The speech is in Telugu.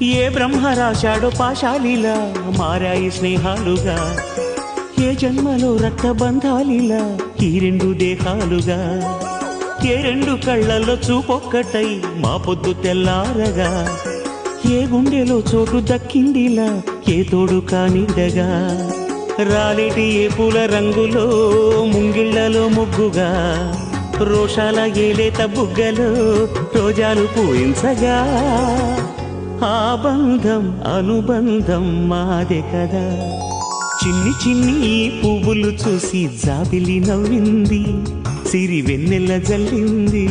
ఏ బ్రహ్మ రాశాడో పాశాలిలా మారాయి స్నేహాలుగా, ఏ జన్మలో రక్తబంధాలిలా ఈ రెండు దేహాలుగా, ఏ రెండు కళ్ళల్లో చూపొక్కటై మా పొద్దు తెల్లారగా, ఏ గుండెలో చోటు దక్కిందిలా ఏ తోడు కానిడగా, రాలేటి ఏ పూల రంగులో ముంగిళ్లలో ముగ్గుగా, రోషాల ఏలేత బుగ్గలో రోజాలు పూయించగా, ఆ బంధం అనుబంధం మాదే కదా. చిన్ని చిన్ని ఈ పువ్వులు చూసి జాబిలి నవ్వింది, సిరి వెన్నెల జల్లింది.